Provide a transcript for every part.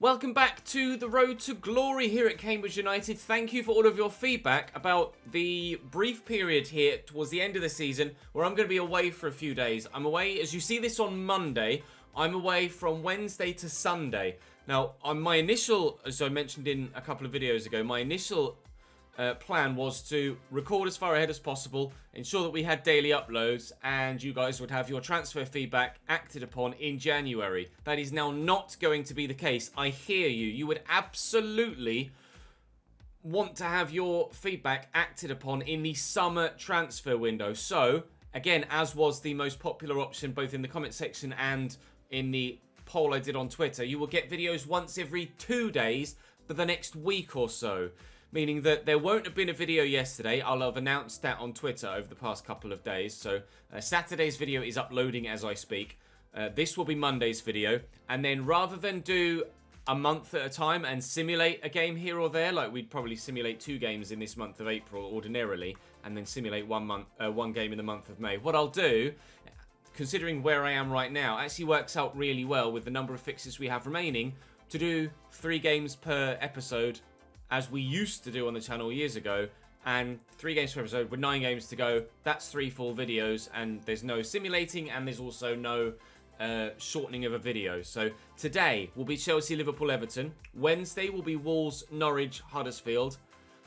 Welcome back to the road to glory here at Cambridge United. Thank you for all of your feedback about the brief period here towards the end of the season where I'm going to be away for a few days. I'm away, as you see this on Monday, I'm away from Wednesday to Sunday. Now, on my initial, as I mentioned in a couple of videos ago, my initial plan was to record as far ahead as possible, ensure that we had daily uploads, and you guys would have your transfer feedback acted upon in January. That is now not going to be the case. I hear you. You would absolutely want to have your feedback acted upon in the summer transfer window. So, again, as was the most popular option both in the comment section and in the poll I did on Twitter, you will get videos once every 2 days for the next week or so. Meaning that there won't have been a video yesterday. I'll have announced that on Twitter over the past couple of days. So Saturday's video is uploading as I speak. This will be Monday's video. And then rather than do a month at a time and simulate a game here or there, like we'd probably simulate 2 games in this month of April ordinarily, and then simulate one game in the month of May. What I'll do, considering where I am right now, actually works out really well with the number of fixtures we have remaining to do 3 games per episode, as we used to do on the channel years ago, and 3 games per episode with 9 games to go. That's 3 full videos, and there's no simulating, and there's also no shortening of a video. So today will be Chelsea, Liverpool, Everton. Wednesday will be Wolves, Norwich, Huddersfield.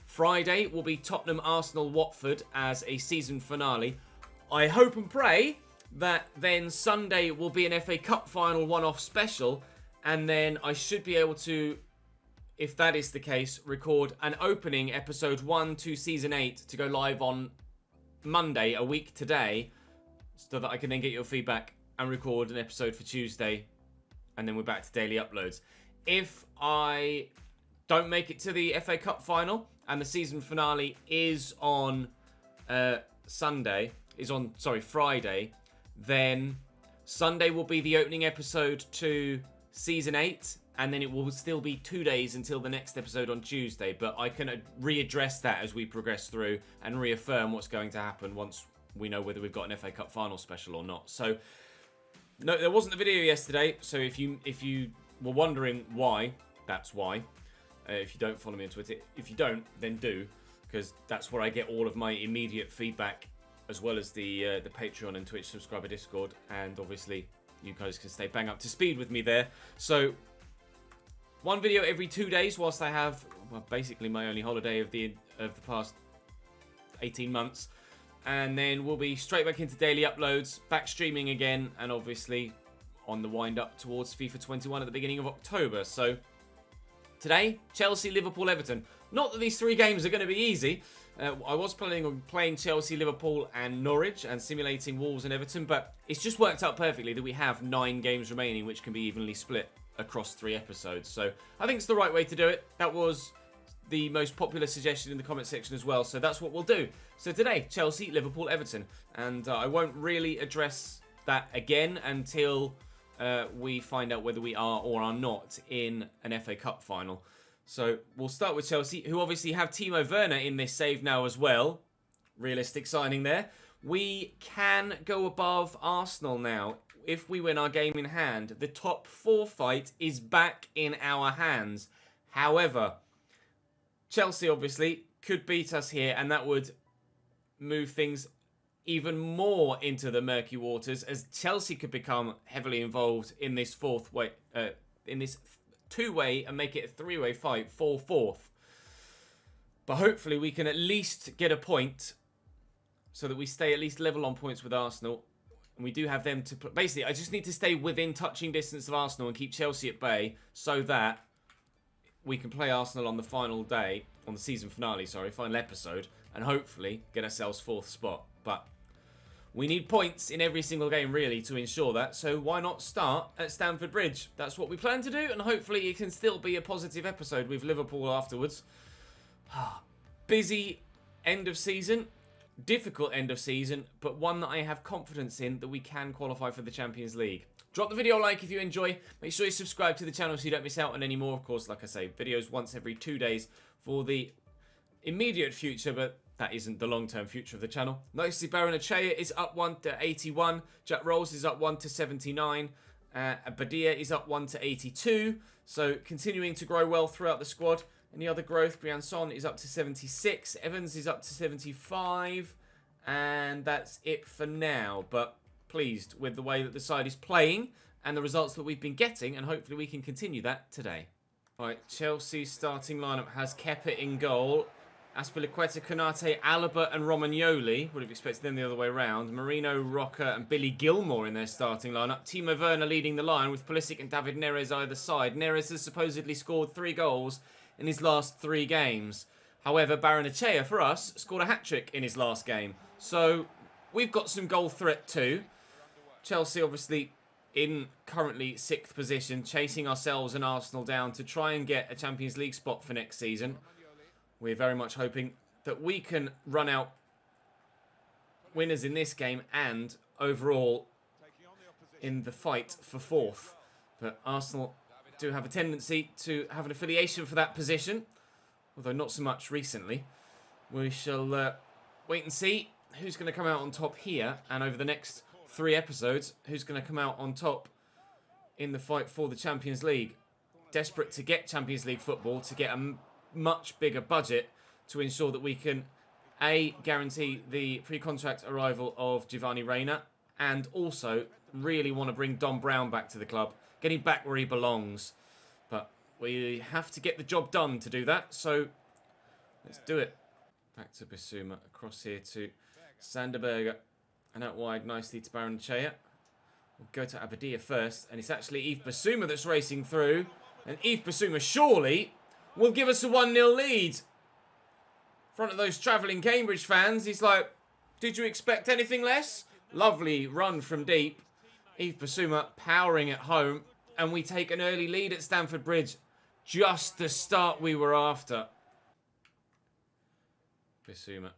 Friday will be Tottenham, Arsenal, Watford as a season finale. I hope and pray that then Sunday will be an FA Cup final one-off special, and then I should be able to, if that is the case, record an opening episode 1 to season 8 to go live on Monday, a week today, so that I can then get your feedback and record an episode for Tuesday, and then we're back to daily uploads. If I don't make it to the FA Cup final and the season finale is on Friday, then Sunday will be the opening episode to season 8. And then it will still be 2 days until the next episode on Tuesday. But I can readdress that as we progress through and reaffirm what's going to happen once we know whether we've got an FA Cup final special or not. So, no, there wasn't a video yesterday. So if you were wondering why, that's why. If you don't follow me on Twitter. If you don't, then do. Because that's where I get all of my immediate feedback, as well as the Patreon and Twitch subscriber Discord. And obviously, you guys can stay bang up to speed with me there. So, 1 video every 2 days whilst I have, well, basically my only holiday of the past 18 months. And then we'll be straight back into daily uploads, back streaming again, and obviously on the wind up towards FIFA 21 at the beginning of October. So today, Chelsea, Liverpool, Everton. Not that these 3 games are going to be easy. I was planning on playing Chelsea, Liverpool and Norwich and simulating Wolves and Everton, but it's just worked out perfectly that we have 9 games remaining which can be evenly split across 3 episodes. So I think it's the right way to do it. That was the most popular suggestion in the comment section as well. So that's what we'll do. So today, Chelsea, Liverpool, Everton. And I won't really address that again until we find out whether we are or are not in an FA Cup final. So we'll start with Chelsea, who obviously have Timo Werner in this save now as well. Realistic signing there. We can go above Arsenal now. If we win our game in hand, the top 4 fight is back in our hands. However, Chelsea obviously could beat us here, and that would move things even more into the murky waters, as Chelsea could become heavily involved in this in this 2-way and make it a 3-way fight for 4th. But hopefully we can at least get a point so that we stay at least level on points with Arsenal. And we do have them to... Basically, I just need to stay within touching distance of Arsenal and keep Chelsea at bay so that we can play Arsenal on the final day, on the season finale, final episode, and hopefully get ourselves 4th spot. But we need points in every single game, really, to ensure that. So why not start at Stamford Bridge? That's what we plan to do, and hopefully it can still be a positive episode with Liverpool afterwards. Busy end of season. Difficult end of season, but one that I have confidence in that we can qualify for the Champions League. Drop the video a like if you enjoy. Make sure you subscribe to the channel so you don't miss out on any more. Of course, like I say, videos once every 2 days for the immediate future, but that isn't the long-term future of the channel. Nicely, Baranachea is up 1 to 81. Jack Rolls is up 1 to 79. Badia is up 1 to 82. So continuing to grow well throughout the squad. Any other growth? Briançon is up to 76. Evans is up to 75. And that's it for now. But pleased with the way that the side is playing and the results that we've been getting. And hopefully we can continue that today. Right, Chelsea's starting lineup has Kepa in goal. Azpilicueta, Konate, Alaba and Romagnoli. Would have expected them the other way around. Marino, Roca and Billy Gilmore in their starting lineup. Timo Werner leading the line with Pulisic and David Neres either side. Neres has supposedly scored 3 goals in his last 3 games. However, Barrenechea, for us, scored a hat-trick in his last game. So, we've got some goal threat too. Chelsea, obviously, in currently 6th position, chasing ourselves and Arsenal down to try and get a Champions League spot for next season. We're very much hoping that we can run out winners in this game and overall in the fight for 4th. But Arsenal do have a tendency to have an affiliation for that position, although not so much recently. We shall wait and see who's going to come out on top here, and over the next 3 episodes, who's going to come out on top in the fight for the Champions League. Desperate to get Champions League football, to get a much bigger budget to ensure that we can A, guarantee the pre-contract arrival of Giovanni Reina, and also really want to bring Don Brown back to the club, getting back where he belongs. But we have to get the job done to do that, so let's do it. Back to Bissouma, across here to Sanderberger, and out wide nicely to Barrenechea. We'll go to Abadia first, and it's actually Yves Bissouma that's racing through, and Yves Bissouma surely will give us a 1-0 lead. In front of those travelling Cambridge fans, he's like, did you expect anything less? Lovely run from deep. Yves Bissouma powering at home, and we take an early lead at Stamford Bridge. Just the start we were after. Bissouma.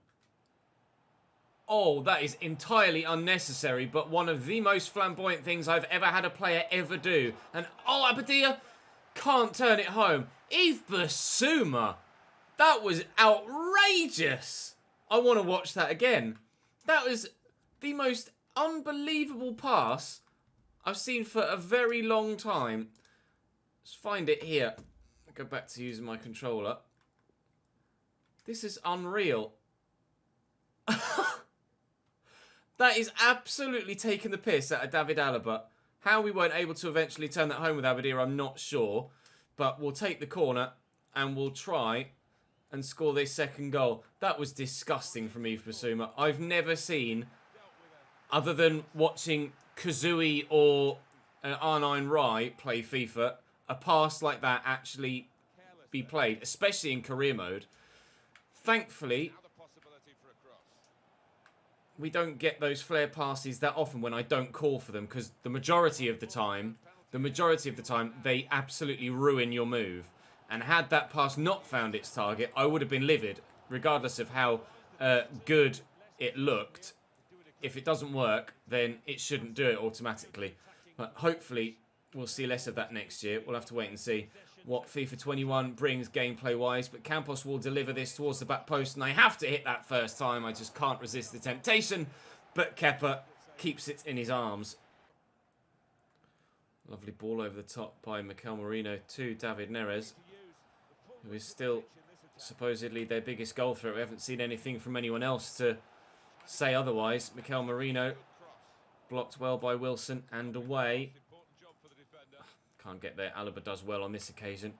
Oh, that is entirely unnecessary, but one of the most flamboyant things I've ever had a player ever do. And, oh, Abadia can't turn it home. Yves Bissouma. That was outrageous. I want to watch that again. That was the most unbelievable pass I've seen for a very long time. Let's find it here. I'll go back to using my controller. This is unreal. That is absolutely taking the piss out of David Alaba. How we weren't able to eventually turn that home with Abadir, I'm not sure. But we'll take the corner and we'll try and score this second goal. That was disgusting from Yves Bissouma. I've never seen, other than watching Kazooie or R9 Rai play FIFA, a pass like that actually be played, especially in career mode. Thankfully, we don't get those flare passes that often when I don't call for them, because the majority of the time, they absolutely ruin your move. And had that pass not found its target, I would have been livid, regardless of how good it looked. If it doesn't work, then it shouldn't do it automatically. But hopefully, we'll see less of that next year. We'll have to wait and see what FIFA 21 brings gameplay-wise. But Campos will deliver this towards the back post, and I have to hit that first time. I just can't resist the temptation. But Kepa keeps it in his arms. Lovely ball over the top by Mikel Merino to David Neres, who is still supposedly their biggest goal threat. We haven't seen anything from anyone else to say otherwise. Mikel Merino blocked well by Wilson and away. Can't get there. Alaba does well on this occasion.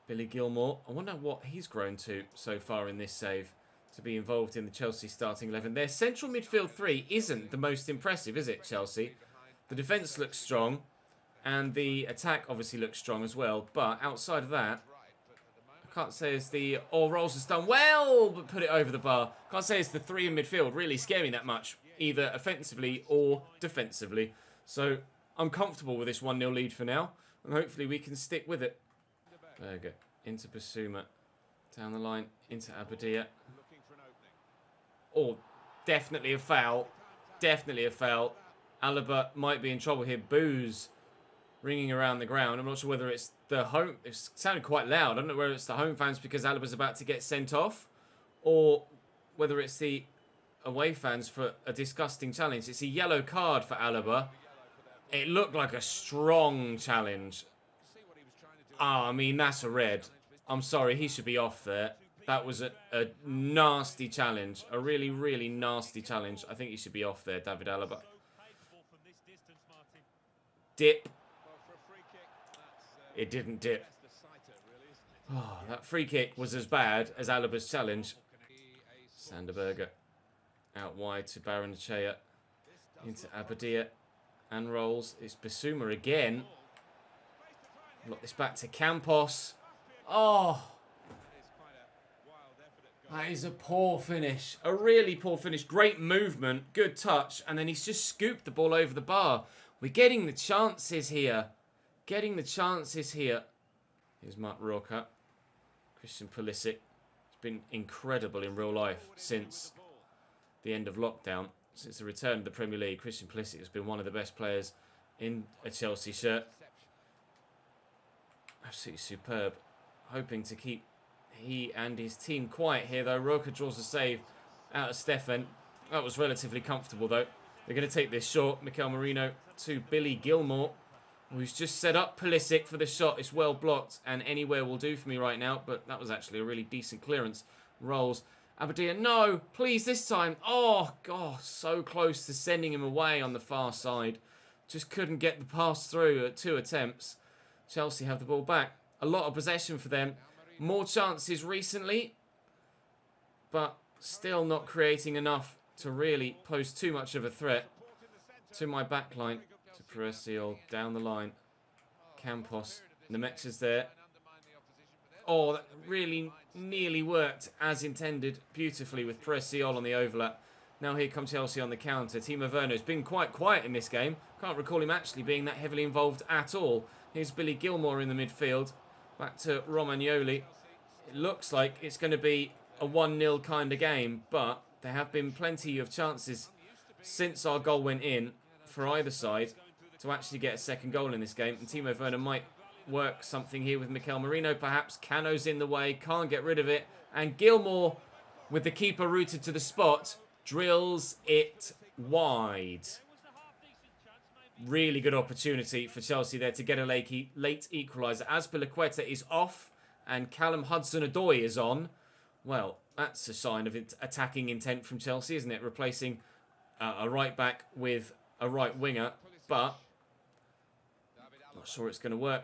Billy Gilmore. I wonder what he's grown to so far in this save to be involved in the Chelsea starting 11. Their central midfield 3 isn't the most impressive, is it, Chelsea? The defence looks strong and the attack obviously looks strong as well. But outside of that, I can't say it's the... Oh, Rolls has done well, but put it over the bar. Can't say it's the 3 in midfield really scaring that much, either offensively or defensively. So I'm comfortable with this 1-0 lead for now, and hopefully we can stick with it. Berger into Bissouma, down the line into Abadia. Oh, definitely a foul. Definitely a foul. Alaba might be in trouble here. Boos ringing around the ground. I'm not sure whether it's the home... It sounded quite loud. I don't know whether it's the home fans because Alaba's about to get sent off, or whether it's the away fans for a disgusting challenge. It's a yellow card for Alaba. It looked like a strong challenge. I mean, that's a red. I'm sorry, he should be off there. That was a nasty challenge. A really, really nasty challenge. I think he should be off there, David Alaba. Dip. It didn't dip. Oh, that free kick was as bad as Alaba's challenge. Sanderberger out wide to Baranchea. Into Abadia. And rolls. It's Bissouma again. Look this back to Campos. Oh. That is a poor finish. A really poor finish. Great movement. Good touch. And then he's just scooped the ball over the bar. We're getting the chances here. Getting the chances here. Here's Mark Roca. Christian Pulisic. He's been incredible in real life since the end of lockdown. Since the return of the Premier League, Christian Pulisic has been one of the best players in a Chelsea shirt. Absolutely superb. Hoping to keep he and his team quiet here, though. Roca draws a save out of Stefan. That was relatively comfortable, though. They're going to take this short. Mikel Merino to Billy Gilmore, who's just set up Pulisic for the shot. It's well blocked, and anywhere will do for me right now, but that was actually a really decent clearance. Rolls. Abadia, no, please this time. Oh, God, so close to sending him away on the far side. Just couldn't get the pass through at 2 attempts. Chelsea have the ball back. A lot of possession for them. More chances recently, but still not creating enough to really pose too much of a threat to my back line. To Peresiel down the line. Campos. Nemex is there. Oh, that really nearly worked as intended beautifully with Peresiel on the overlap. Now here comes Chelsea on the counter. Timo Werner's been quite quiet in this game. Can't recall him actually being that heavily involved at all. Here's Billy Gilmore in the midfield. Back to Romagnoli. It looks like it's going to be a 1-0 kind of game, but there have been plenty of chances since our goal went in for either side to actually get a second goal in this game. And Timo Werner might work something here with Mikel Merino, perhaps. Cano's in the way, can't get rid of it. And Gilmore, with the keeper rooted to the spot, drills it wide. Really good opportunity for Chelsea there to get a late equaliser. Azpilicueta is off and Callum Hudson-Odoi is on. Well, that's a sign of attacking intent from Chelsea, isn't it? Replacing a right back with a right winger, but not sure it's going to work.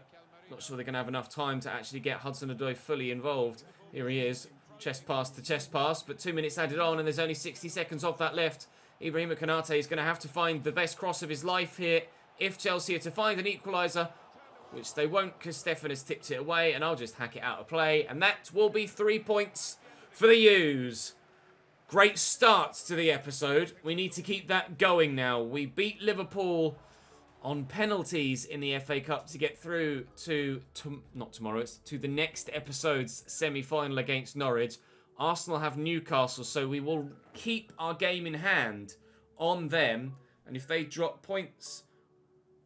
Not sure they're going to have enough time to actually get Hudson-Odoi fully involved. Here he is, chest pass to chest pass, but 2 minutes added on and there's only 60 seconds off that left. Ibrahima Konate is going to have to find the best cross of his life here if Chelsea are to find an equaliser, which they won't because Stefan has tipped it away, and I'll just hack it out of play. And that will be 3 points for the U's. Great start to the episode. We need to keep that going now. We beat Liverpool on penalties in the FA Cup to get through to not tomorrow, it's to the next episode's semi-final against Norwich. Arsenal have Newcastle, so we will keep our game in hand on them. And if they drop points,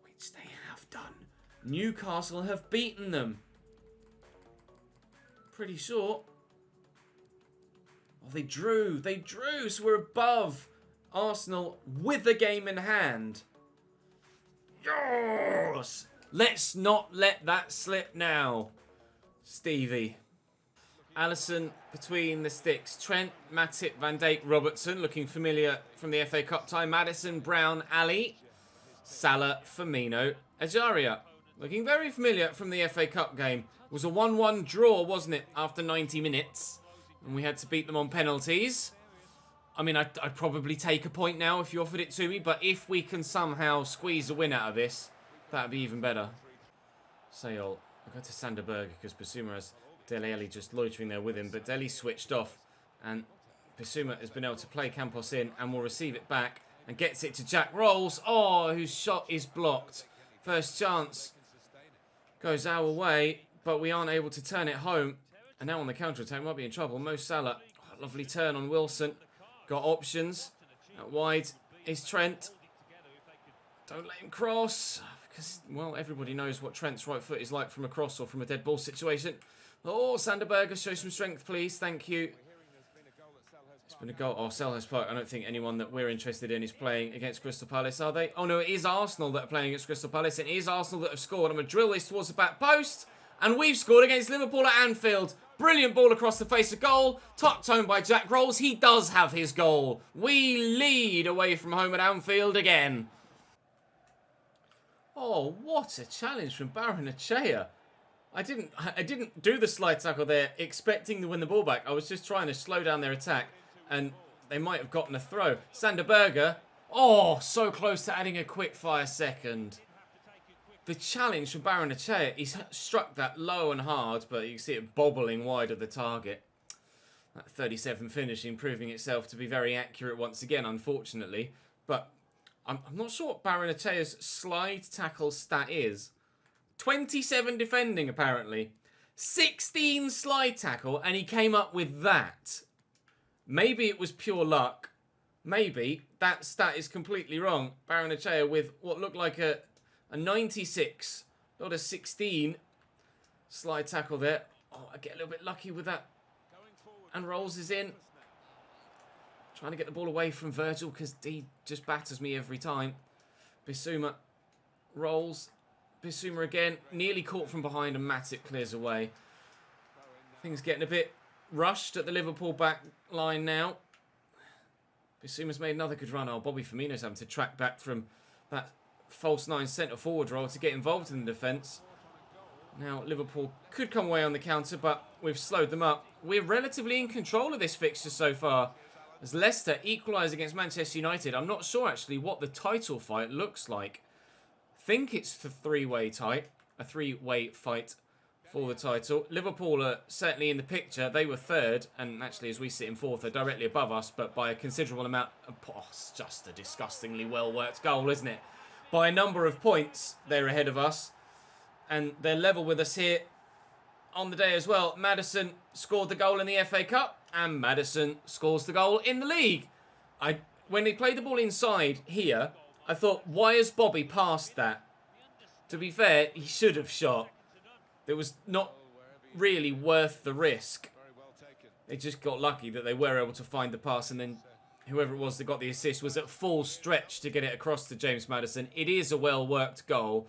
which they have done, Newcastle have beaten them. Pretty sure. Oh, they drew, so we're above Arsenal with the game in hand. Yes! Let's not let that slip now, Stevie. Alisson between the sticks. Trent, Matip, Van Dijk, Robertson, looking familiar from the FA Cup time. Maddison, Brown, Ali, Salah, Firmino, Ajaria. Looking very familiar from the FA Cup game. It was a 1-1 draw, wasn't it, after 90 minutes? And we had to beat them on penalties. I mean, I'd probably take a point now if you offered it to me, but if we can somehow squeeze a win out of this, that'd be even better. Sayol. I'll go to Sanderberg because Bissouma has Dele Alli just loitering there with him, but Dele switched off, and Bissouma has been able to play Campos in and will receive it back and gets it to Jack Rolls. Oh, whose shot is blocked. First chance goes our way, but we aren't able to turn it home. And now on the counter-attack, might be in trouble. Mo Salah, oh, lovely turn on Wilson. Got options. Out wide is Trent. Don't let him cross. Because, well, everybody knows what Trent's right foot is like from a cross or from a dead ball situation. Oh, Sanderberger, show some strength, please. Thank you. It's been a goal. Oh, Selhurst Park. I don't think anyone that we're interested in is playing against Crystal Palace, are they? Oh, no, it is Arsenal that are playing against Crystal Palace. It is Arsenal that have scored. I'm going to drill this towards the back post. And we've scored against Liverpool at Anfield. Brilliant ball across the face of goal. Tucked home by Jack Rolls. He does have his goal. We lead away from home at Anfield again. Oh, what a challenge from Barrenechea. I didn't do the slide tackle there expecting to win the ball back. I was just trying to slow down their attack, and they might have gotten a throw. Sander Berge. Oh, so close to adding a quick fire second. The challenge from Barrenechea, he's struck that low and hard, but you can see it bobbling wide of the target. That 37 finishing proving itself to be very accurate once again, unfortunately. But I'm not sure what Barrenechea's slide tackle stat is. 27 defending, apparently. 16 slide tackle, and he came up with that. Maybe it was pure luck. Maybe that stat is completely wrong. Barrenechea with what looked like a 96, not a 16. Slide tackle there. Oh, I get a little bit lucky with that. And Rolls is in. Trying to get the ball away from Virgil because he just batters me every time. Bissouma. Rolls. Bissouma again. Nearly caught from behind and Matip clears away. Things getting a bit rushed at the Liverpool back line now. Bissouma's made another good run. Oh, Bobby Firmino's having to track back from that false 9 centre forward role to get involved in the defence. Now Liverpool could come away on the counter, but we've slowed them up. We're relatively in control of this fixture so far. As Leicester equalise against Manchester United, I'm not sure actually what the title fight looks like. I think it's the three-way fight for the title. Liverpool are certainly in the picture. They were third, and actually as we sit in fourth, they're directly above us, but by a considerable amount. Oh, it's just a disgustingly well-worked goal, isn't it? By a number of points, they're ahead of us. And they're level with us here on the day as well. Maddison scored the goal in the FA Cup, and Maddison scores the goal in the league. When he played the ball inside here, I thought, why has Bobby passed that? To be fair, he should have shot. It was not really worth the risk. They just got lucky that they were able to find the pass, and then whoever it was that got the assist was at full stretch to get it across to James Maddison. It is a well-worked goal,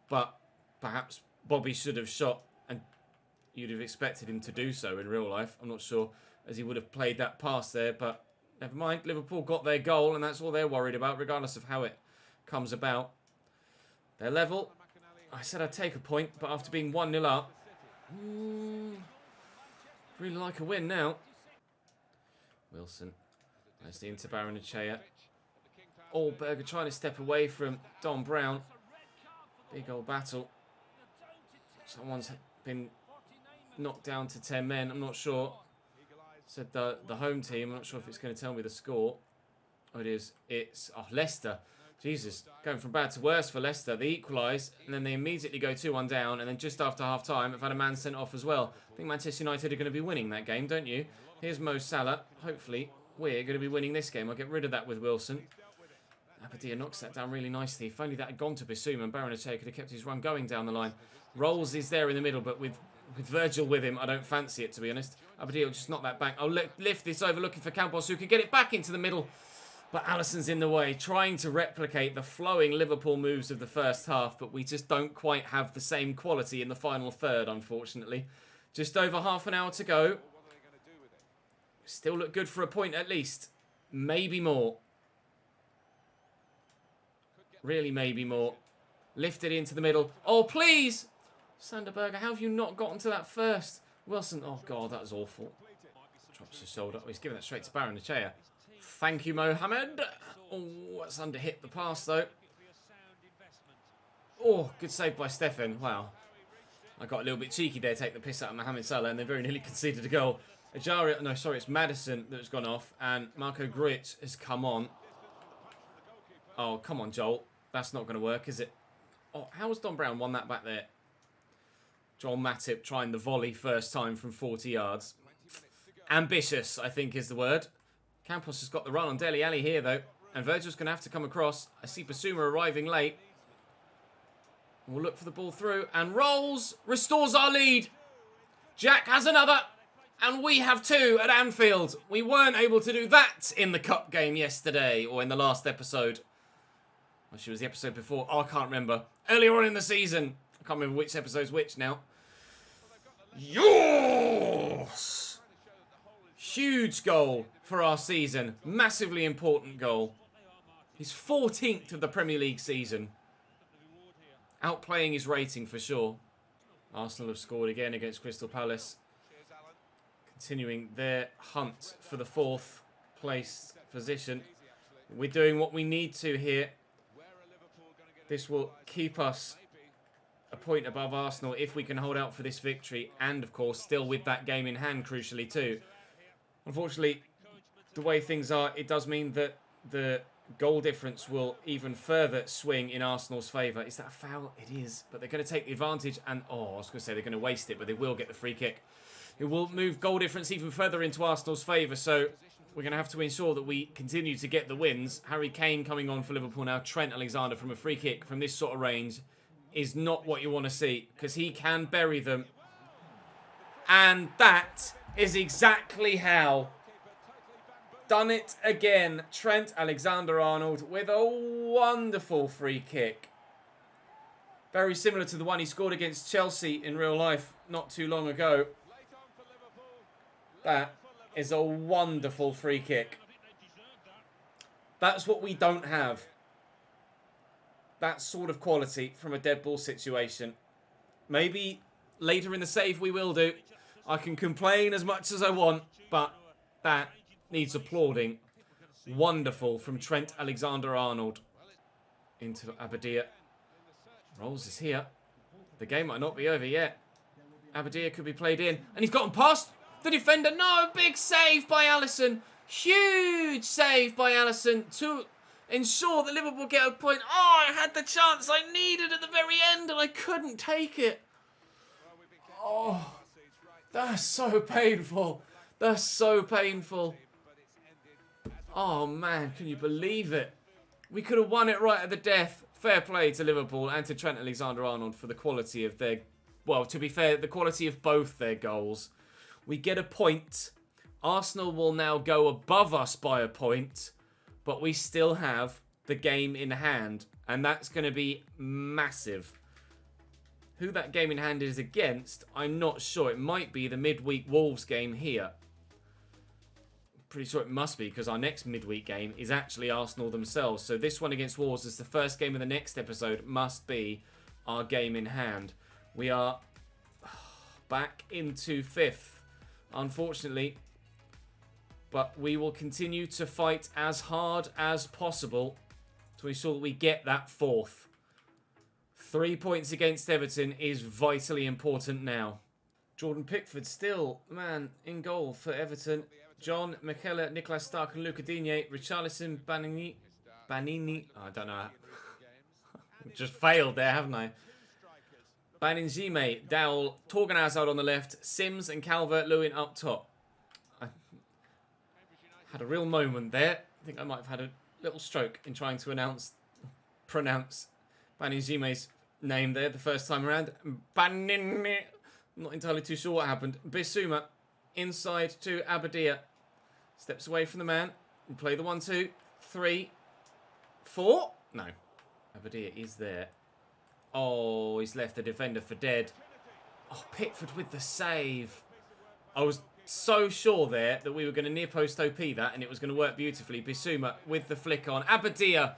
but perhaps Bobby should have shot, and you'd have expected him to do so in real life. I'm not sure as he would have played that pass there, but never mind. Liverpool got their goal, and that's all they're worried about, regardless of how it comes about. They're level. I said I'd take a point, but after being 1-0 up, really like a win now. Wilson. Nicely into Barrenechea. Oh, Berger trying to step away from Don Brown. Big old battle. Someone's been knocked down to 10 men. I'm not sure. Said the home team. I'm not sure if it's going to tell me the score. Oh, it is. It's Leicester. Jesus, going from bad to worse for Leicester. They equalise, and then they immediately go 2-1 down, and then just after half-time, have had a man sent off as well. I think Manchester United are going to be winning that game, don't you? Here's Mo Salah. Hopefully, we're going to be winning this game. I'll get rid of that with Wilson. Abadia knocks that down really nicely. If only that had gone to Bissouma, and Barrenechea could have kept his run going down the line. Rolls is there in the middle, but with Virgil with him, I don't fancy it, to be honest. Abadia will just knock that back. I'll lift this over, looking for Campos, who can get it back into the middle. But Alisson's in the way, trying to replicate the flowing Liverpool moves of the first half, but we just don't quite have the same quality in the final third, unfortunately. Just over half an hour to go. Still look good for a point at least. Maybe more. Really, maybe more. Lift it into the middle. Oh, please! Sander Berge, how have you not gotten to that first? Wilson, oh God, that was awful. Drops his shoulder. Oh, he's giving that straight to Barrenechea. Thank you, Mohamed. Oh, that's under-hit the pass, though. Oh, good save by Stefan. Wow. I got a little bit cheeky there, take the piss out of Mohamed Salah, and they very nearly conceded a goal. No, sorry, it's Maddison that's gone off, and Marco Grujic has come on. Oh, come on, Joel. That's not going to work, is it? Oh, how has Don Brown won that back there? Joel Matip trying the volley first time from 40 yards. Ambitious, I think, is the word. Campos has got the run on Dele Alli here, though. And Virgil's going to have to come across. I see Bissouma arriving late. We'll look for the ball through. And Rolls restores our lead. Jack has another. And we have two at Anfield. We weren't able to do that in the cup game yesterday. Or in the last episode. Well, she was the episode before. Oh, I can't remember. Earlier on in the season. I can't remember which episode's which now. Yes! Huge goal for our season. Massively important goal. He's 14th of the Premier League season. Outplaying his rating for sure. Arsenal have scored again against Crystal Palace. Continuing their hunt for the 4th place position. We're doing what we need to here. This will keep us a point above Arsenal if we can hold out for this victory. And, of course, still with that game in hand, crucially, too. Unfortunately, the way things are, it does mean that the goal difference will even further swing in Arsenal's favour. Is that a foul? It is. But they're going to take the advantage. And, I was going to say they're going to waste it, but they will get the free kick. It will move goal difference even further into Arsenal's favour. So we're going to have to ensure that we continue to get the wins. Harry Kane coming on for Liverpool now. Trent Alexander from a free kick from this sort of range is not what you want to see, because he can bury them. And that is exactly how. Done it again. Trent Alexander-Arnold with a wonderful free kick. Very similar to the one he scored against Chelsea in real life not too long ago. That is a wonderful free kick. That's what we don't have. That sort of quality from a dead ball situation. Maybe later in the save we will do. I can complain as much as I want, but that needs applauding. Wonderful from Trent Alexander-Arnold. Into Abadia. Rolls is here. The game might not be over yet. Abadia could be played in. And he's gotten past the defender. No, big save by Alisson. Huge save by Alisson to ensure that Liverpool get a point. Oh, I had the chance I needed at the very end and I couldn't take it. Oh, that's so painful. That's so painful. Oh, man, can you believe it? We could have won it right at the death. Fair play to Liverpool and to Trent Alexander-Arnold for the quality of their... Well, to be fair, the quality of both their goals. We get a point. Arsenal will now go above us by a point. But we still have the game in hand. And that's going to be massive. Who that game in hand is against, I'm not sure. It might be the midweek Wolves game here. Pretty sure it must be, because our next midweek game is actually Arsenal themselves. So this one against Wolves is the first game of the next episode. Must be our game in hand. We are back into 5th, unfortunately. But we will continue to fight as hard as possible to ensure that we get that 4th. 3 points against Everton is vitally important now. Jordan Pickford still, man, in goal for Everton. John, Michele, Nicolas Stark and Luca Digne, Richarlison, Banini. Oh, I don't know. Just failed there, haven't I? Baninjime, Dowell, Torgan Hazard on the left, Sims and Calvert-Lewin up top. I had a real moment there. I think I might have had a little stroke in trying to pronounce Baninjime's name there the first time around. Banini. I'm not entirely too sure what happened. Bissouma inside to Abadia. Steps away from the man. We play the 1, 2, 3, 4. No. Abadia is there. Oh, he's left the defender for dead. Oh, Pickford with the save. I was so sure there that we were going to near post OP that and it was going to work beautifully. Bissouma with the flick on. Abadia.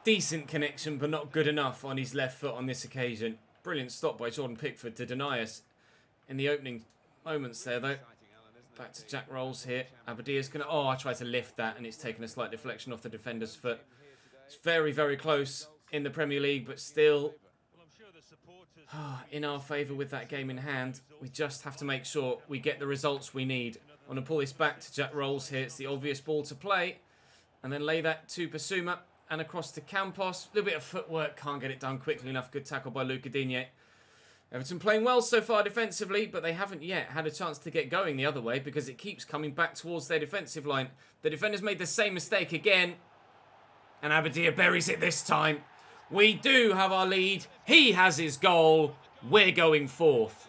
Decent connection, but not good enough on his left foot on this occasion. Brilliant stop by Jordan Pickford to deny us in the opening moments there, though. Back to Jack Rolls here. Abadia's going to... Oh, I tried to lift that, and it's taken a slight deflection off the defender's foot. It's very, very close in the Premier League, but still in our favour with that game in hand. We just have to make sure we get the results we need. I'm going to pull this back to Jack Rolls here. It's the obvious ball to play. And then lay that to Bissouma. And across to Campos. A little bit of footwork. Can't get it done quickly enough. Good tackle by Luca Digne. Everton playing well so far defensively, but they haven't yet had a chance to get going the other way because it keeps coming back towards their defensive line. The defenders made the same mistake again. And Abadia buries it this time. We do have our lead. He has his goal. We're going 4th.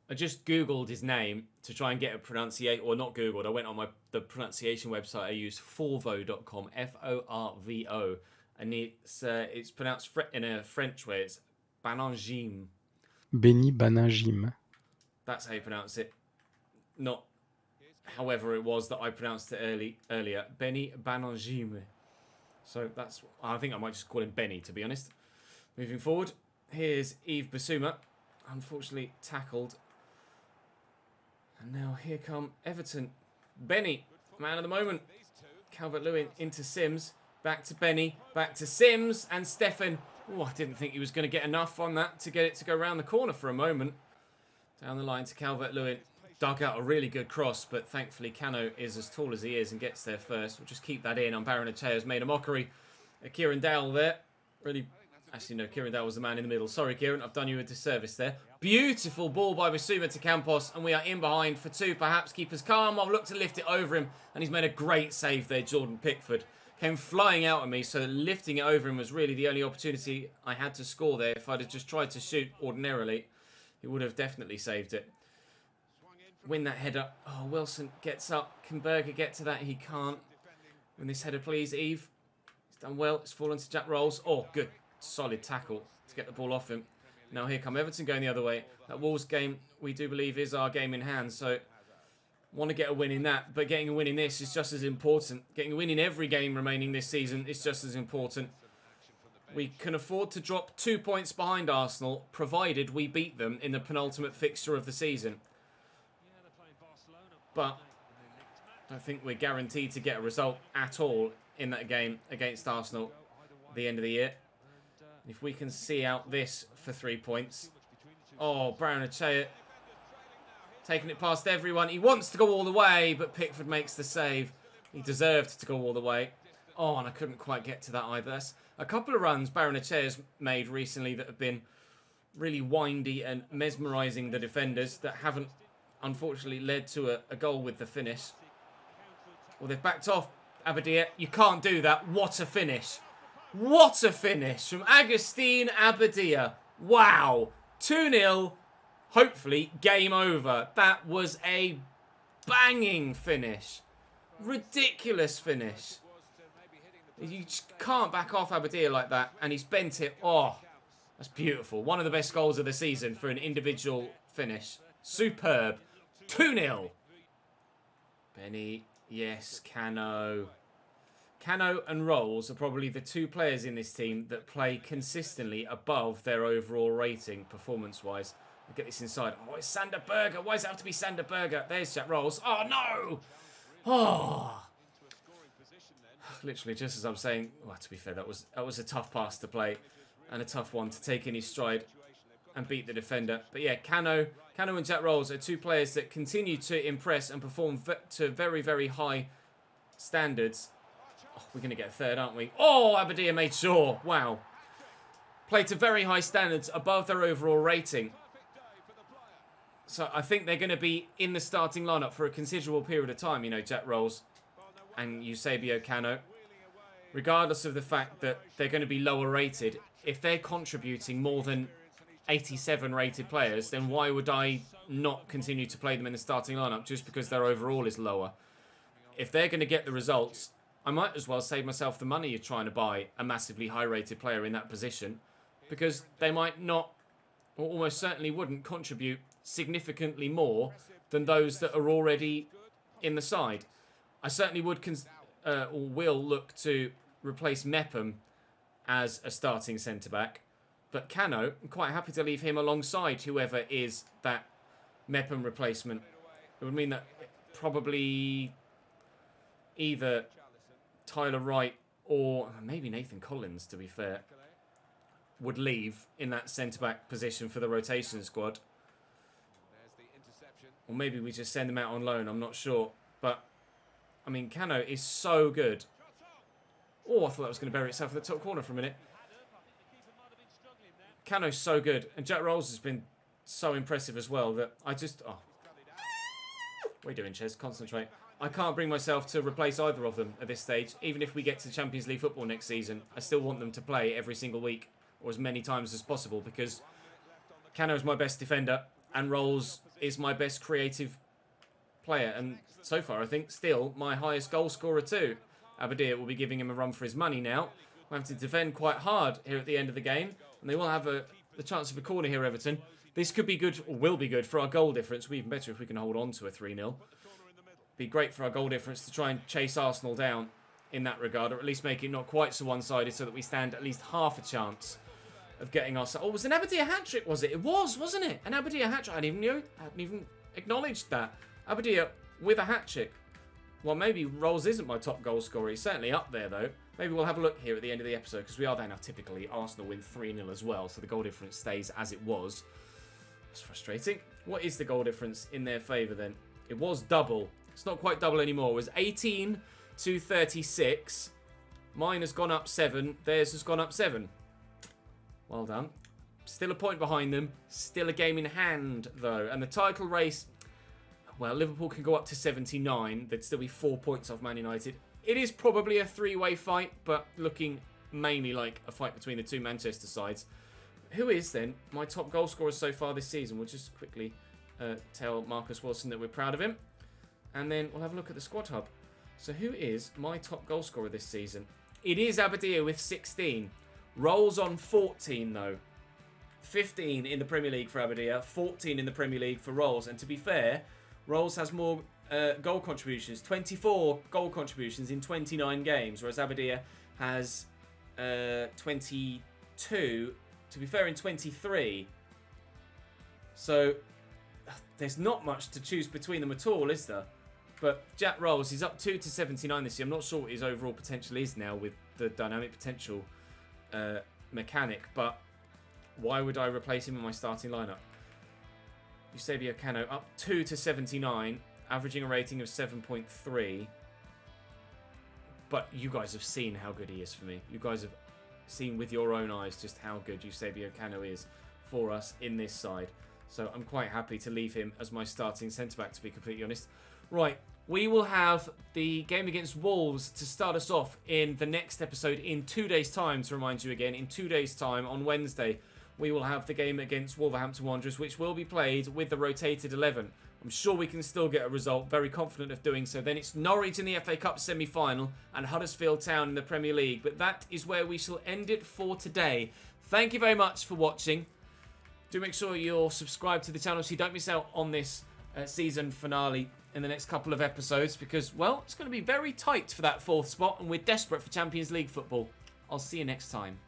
I just Googled his name to try and get a pronunciation, or not Googled, I went on the pronunciation website I use, forvo.com, F-O-R-V-O, and it's pronounced in a French way, it's Bananjim. Benny Bananjim. That's how you pronounce it. Not however it was that I pronounced it earlier. Benny Banangime. So that's... I think I might just call him Benny, to be honest. Moving forward, here's Yves Bissouma. Unfortunately tackled. And now here come Everton. Benny, man of the moment. Calvert-Lewin into Sims. Back to Benny. Back to Sims. And Stefan. Oh, I didn't think he was going to get enough on that to get it to go around the corner for a moment. Down the line to Calvert-Lewin. Dug out a really good cross, but thankfully Cano is as tall as he is and gets there first. We'll just keep that in. Baron-Achea's made a mockery. Kieran Dowell there. Really... Actually, no, Kieran Dowell was the man in the middle. Sorry, Kieran, I've done you a disservice there. Beautiful ball by Bissouma to Campos, and we are in behind for two, perhaps. Keeper's calm. I'll look to lift it over him, and he's made a great save there, Jordan Pickford. Came flying out at me, so lifting it over him was really the only opportunity I had to score there. If I'd have just tried to shoot ordinarily, he would have definitely saved it. Win that header. Oh, Wilson gets up. Can Berger get to that? He can't. Win this header, please, Eve. He's done well. It's fallen to Jack Rolls. Oh, good. Solid tackle to get the ball off him. Now here come Everton going the other way. That Wolves game, we do believe, is our game in hand. So, want to get a win in that. But getting a win in this is just as important. Getting a win in every game remaining this season is just as important. We can afford to drop 2 points behind Arsenal, provided we beat them in the penultimate fixture of the season. But I don't think we're guaranteed to get a result at all in that game against Arsenal at the end of the year. If we can see out this for 3 points. Oh, Baron-Achea taking it past everyone. He wants to go all the way, but Pickford makes the save. He deserved to go all the way. Oh, and I couldn't quite get to that either. That's a couple of runs Baron-Achea's made recently that have been really windy and mesmerising the defenders that haven't, unfortunately, led to a goal with the finish. Well, they've backed off. Abadia, you can't do that. What a finish. What a finish from Agustin Abadia. Wow. 2-0. Hopefully, game over. That was a banging finish. Ridiculous finish. You just can't back off Abadia like that. And he's bent it. Oh, that's beautiful. One of the best goals of the season for an individual finish. Superb. 2-0. Benny. Yes, Cano. Cano and Rolls are probably the two players in this team that play consistently above their overall rating, performance-wise. We'll get this inside. Oh, it's Sander Berger. Why does it have to be Sander Berger? There's Jack Rolls. Oh, no! Oh! Literally, just as I'm saying... Well, to be fair, that was a tough pass to play and a tough one to take in his stride and beat the defender. But yeah, Cano and Jack Rolls are two players that continue to impress and perform to very, very high standards. Oh, we're going to get a third, aren't we? Oh, Abadia made sure. Wow. Play to very high standards above their overall rating. So I think they're going to be in the starting lineup for a considerable period of time, you know, Jack Rolls and Eusebio Cano. Regardless of the fact that they're going to be lower rated, if they're contributing more than 87 rated players, then why would I not continue to play them in the starting lineup just because their overall is lower? If they're going to get the results, I might as well save myself the money of trying to buy a massively high-rated player in that position, because they might not, or almost certainly wouldn't, contribute significantly more than those that are already in the side. I certainly would or will look to replace Mepham as a starting centre-back, but Cano, I'm quite happy to leave him alongside whoever is that Mepham replacement. It would mean that probably either Tyler Wright or maybe Nathan Collins, to be fair, would leave in that centre-back position for the rotation squad. Or maybe we just send him out on loan, I'm not sure. But, I mean, Cano is so good. Oh, I thought that was going to bury itself in the top corner for a minute. Cano's so good. And Jack Rolls has been so impressive as well that I just... Oh. What are you doing, Ches? Concentrate. I can't bring myself to replace either of them at this stage. Even if we get to Champions League football next season, I still want them to play every single week or as many times as possible, because Cano is my best defender and Rolls is my best creative player. And so far, I think, still my highest goal scorer too. Abadia will be giving him a run for his money now. We'll have to defend quite hard here at the end of the game. And they will have the chance of a corner here, Everton. This could be good, or will be good, for our goal difference. It'll be even better if we can hold on to a 3-0. Be great for our goal difference to try and chase Arsenal down in that regard, or at least make it not quite so one-sided so that we stand at least half a chance of getting ourselves... Oh, it was an Aberdeen hat-trick, was it? It was, wasn't it? An Aberdeen hat-trick. I didn't even acknowledged that. Aberdeen with a hat-trick. Well, maybe Rolls isn't my top goal scorer. He's certainly up there, though. Maybe we'll have a look here at the end of the episode, because we are there now. Typically, Arsenal win 3-0 as well, so the goal difference stays as it was. That's frustrating. What is the goal difference in their favour, then? It was double. It's not quite double anymore. It was 18 to 36. Mine has gone up 7. Theirs has gone up 7. Well done. Still a point behind them. Still a game in hand, though. And the title race... Well, Liverpool can go up to 79. There'd still be 4 points off Man United. It is probably a three-way fight, but looking mainly like a fight between the two Manchester sides. Who is, then, my top goal scorer so far this season? We'll just quickly tell Marcus Wilson that we're proud of him. And then we'll have a look at the squad hub. So who is my top goal scorer this season? It is Aberdeen with 16. Rolls on 14, though. 15 in the Premier League for Aberdeen. 14 in the Premier League for Rolls. And to be fair, Rolls has more goal contributions. 24 goal contributions in 29 games. Whereas Aberdeen has 22. To be fair, in 23. So there's not much to choose between them at all, is there? But Jack Rolls, he's up 2 to 79 this year. I'm not sure what his overall potential is now with the dynamic potential mechanic, but why would I replace him in my starting lineup? Eusebio Cano up 2 to 79, averaging a rating of 7.3. But you guys have seen how good he is for me. You guys have seen with your own eyes just how good Eusebio Cano is for us in this side. So I'm quite happy to leave him as my starting centre-back, to be completely honest. Right, we will have the game against Wolves to start us off in the next episode in 2 days' time, to remind you again. In 2 days' time, on Wednesday, we will have the game against Wolverhampton Wanderers, which will be played with the rotated 11. I'm sure we can still get a result, very confident of doing so. Then it's Norwich in the FA Cup semi-final and Huddersfield Town in the Premier League. But that is where we shall end it for today. Thank you very much for watching. Do make sure you're subscribed to the channel so you don't miss out on this season finale in the next couple of episodes, because, well, it's going to be very tight for that 4th spot and we're desperate for Champions League football. I'll see you next time.